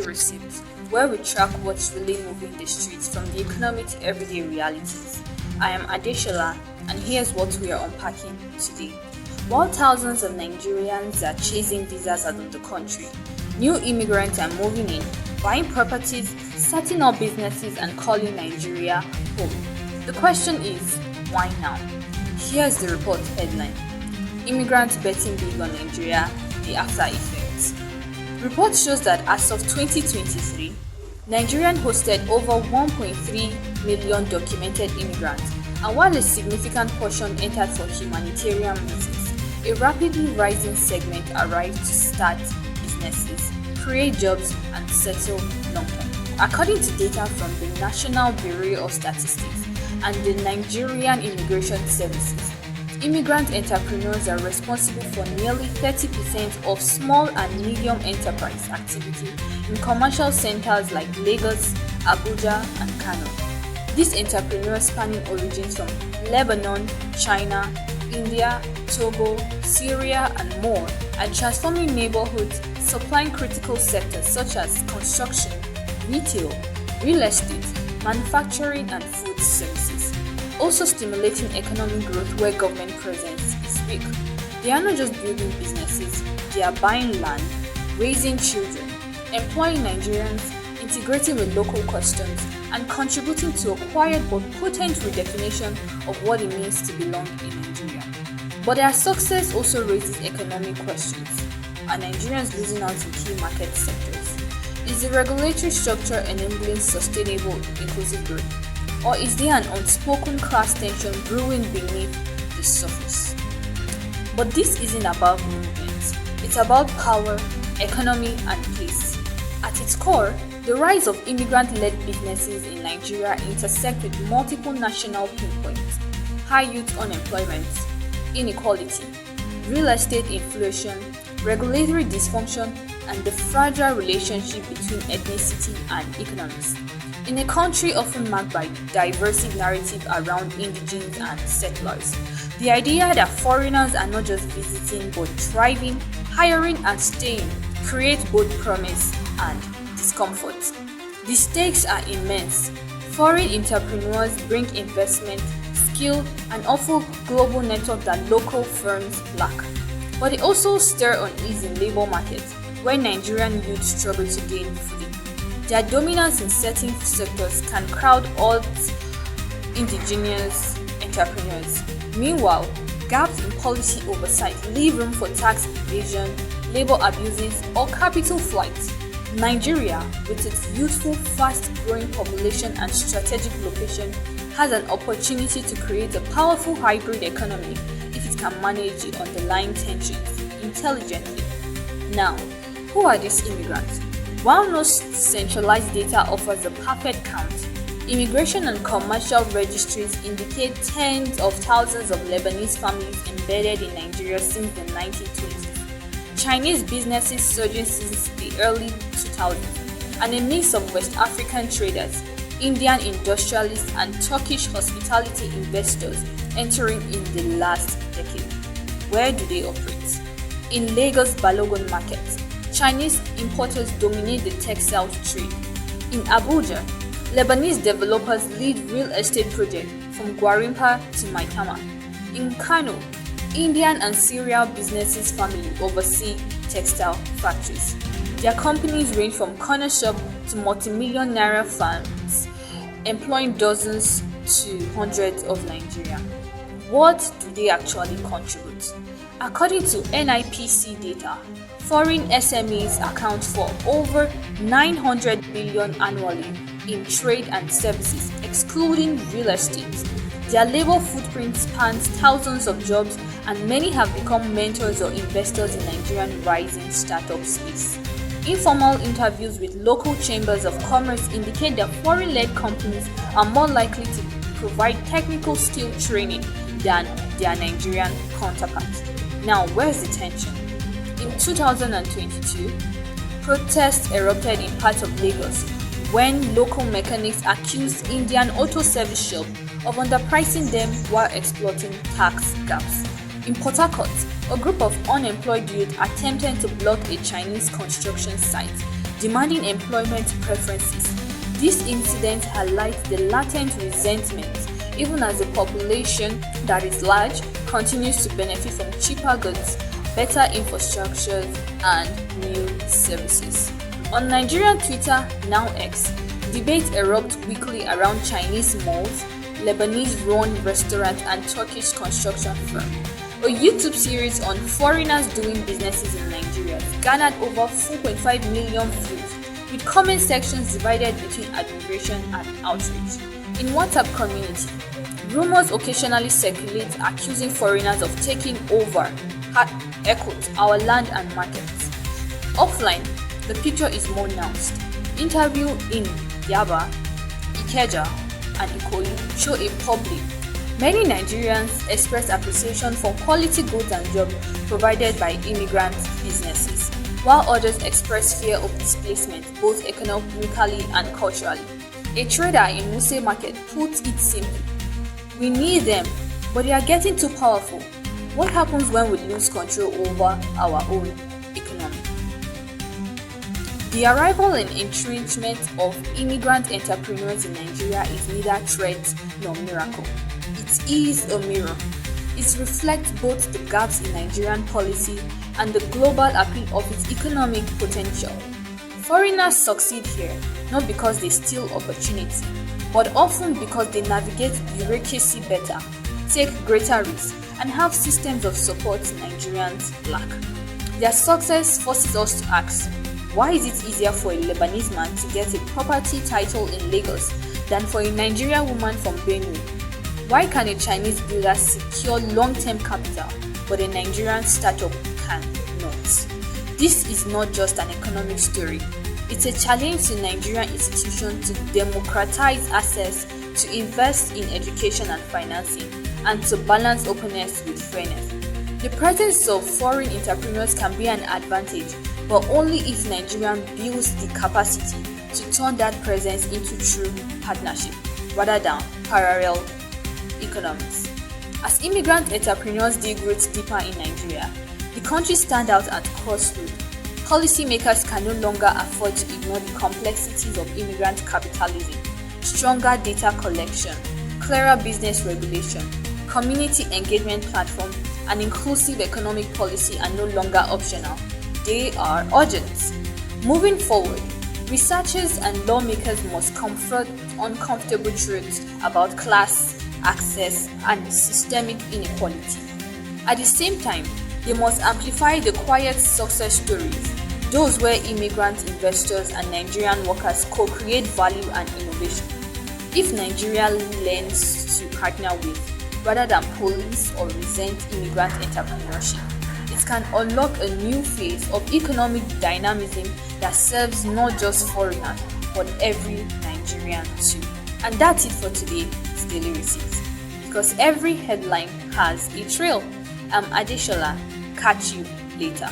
Receipts, where we track what's really moving the streets from the economy to everyday realities. I am Adesola, and here's what we are unpacking today. While thousands of Nigerians are chasing visas out of the country, new immigrants are moving in, buying properties, starting up businesses, and calling Nigeria home. The question is, why now? Here's the report headline: Immigrants betting big on Nigeria, the after effects. Report shows that as of 2023, Nigeria hosted over 1.3 million documented immigrants, and while a significant portion entered for humanitarian reasons, a rapidly rising segment arrived to start businesses, create jobs, and settle long-term. According to data from the National Bureau of Statistics and the Nigerian Immigration Services, immigrant entrepreneurs are responsible for nearly 30% of small and medium enterprise activity in commercial centers like Lagos, Abuja, and Kano. These entrepreneurs spanning origins from Lebanon, China, India, Togo, Syria, and more are transforming neighborhoods, supplying critical sectors such as construction, retail, real estate, manufacturing, and food services, also stimulating economic growth where government presence is weak. They are not just building businesses, they are buying land, raising children, employing Nigerians, integrating with local customs, and contributing to a quiet but potent redefinition of what it means to belong in Nigeria. But their success also raises economic questions. Are Nigerians losing out to key market sectors? Is the regulatory structure enabling sustainable, inclusive growth? Or is there an unspoken class tension brewing beneath the surface? But this isn't about movement. It's about power, economy, and place. At its core, the rise of immigrant-led businesses in Nigeria intersect with multiple national pinpoints: high youth unemployment, inequality, real estate inflation, regulatory dysfunction, and the fragile relationship between ethnicity and economics. In a country often marked by diverse narrative around indigenes and settlers, the idea that foreigners are not just visiting but thriving, hiring, and staying creates both promise and discomfort. The stakes are immense. Foreign entrepreneurs bring investment, skill, and offer global network that local firms lack. But they also stir unease in labor markets, where Nigerian youth struggle to gain footing. Their dominance in certain sectors can crowd out indigenous entrepreneurs. Meanwhile, gaps in policy oversight leave room for tax evasion, labor abuses, or capital flight. Nigeria, with its youthful, fast-growing population and strategic location, has an opportunity to create a powerful hybrid economy if it can manage the underlying tensions intelligently. Now, who are these immigrants? While no centralized data offers a perfect count, immigration and commercial registries indicate tens of thousands of Lebanese families embedded in Nigeria since the 1920s. Chinese businesses surging since the early 2000s, and a mix of West African traders, Indian industrialists, and Turkish hospitality investors entering in the last decade. Where do they operate? In Lagos Balogun Market, Chinese importers dominate the textile trade. In Abuja, Lebanese developers lead real estate projects from Gwarimpa to Maitama. In Kano, Indian and Syrian businesses family oversee textile factories. Their companies range from corner shop to multi-million naira firms, employing dozens to hundreds of Nigerians. What do they actually contribute? According to NIPC data, foreign SMEs account for over 900 billion annually in trade and services, excluding real estate. Their labor footprint spans thousands of jobs, and many have become mentors or investors in Nigerian rising startup space. Informal interviews with local chambers of commerce indicate that foreign-led companies are more likely to provide technical skill training than their Nigerian counterparts. Now, where's the tension? In 2022, protests erupted in parts of Lagos when local mechanics accused Indian auto service shop of underpricing them while exploiting tax gaps. In Port Harcourt, a group of unemployed youth attempted to block a Chinese construction site, demanding employment preferences. This incident highlights the latent resentment, even as the population that is large continues to benefit from cheaper goods, better infrastructure, and new services. On Nigerian Twitter, now X, debates erupt weekly around Chinese malls, Lebanese-run restaurants, and Turkish construction firm. A YouTube series on foreigners doing businesses in Nigeria garnered over 4.5 million views, with comment sections divided between admiration and outrage. In WhatsApp community, rumors occasionally circulate accusing foreigners of taking over our land and markets. Offline, the picture is more nuanced. Interview in Yaba, Ikeja, and Ikoyi show a public. Many Nigerians express appreciation for quality goods and jobs provided by immigrant businesses, while others express fear of displacement both economically and culturally. A trader in Wuse Market puts it simply, "We need them, but they are getting too powerful. What happens when we lose control over our own economy?" The arrival and entrenchment of immigrant entrepreneurs in Nigeria is neither threat nor miracle. It is a mirror. It reflects both the gaps in Nigerian policy and the global appeal of its economic potential. Foreigners succeed here not because they steal opportunity, but often because they navigate bureaucracy better, take greater risks, and have systems of support Nigerians lack. Their success forces us to ask, why is it easier for a Lebanese man to get a property title in Lagos than for a Nigerian woman from Benue? Why can a Chinese builder secure long-term capital, but a Nigerian startup cannot? This is not just an economic story. It's a challenge to Nigerian institutions to democratize access, to invest in education and financing, and to balance openness with fairness. The presence of foreign entrepreneurs can be an advantage, but only if Nigeria builds the capacity to turn that presence into true partnership rather than parallel economies. As immigrant entrepreneurs dig roots deeper in Nigeria, the country stands out at crossroads. Policymakers can no longer afford to ignore the complexities of immigrant capitalism. Stronger data collection, clearer business regulation, community engagement platforms, and inclusive economic policy are no longer optional. They are urgent. Moving forward, researchers and lawmakers must confront uncomfortable truths about class, access, and systemic inequality. At the same time, they must amplify the quiet success stories, those where immigrant investors and Nigerian workers co-create value and innovation. If Nigeria learns to partner with, rather than police or resent immigrant entrepreneurship, it can unlock a new phase of economic dynamism that serves not just foreigners, but every Nigerian too. And that's it for today's Daily Receipts. Because every headline has a trail. I'm Adesola. Catch you later.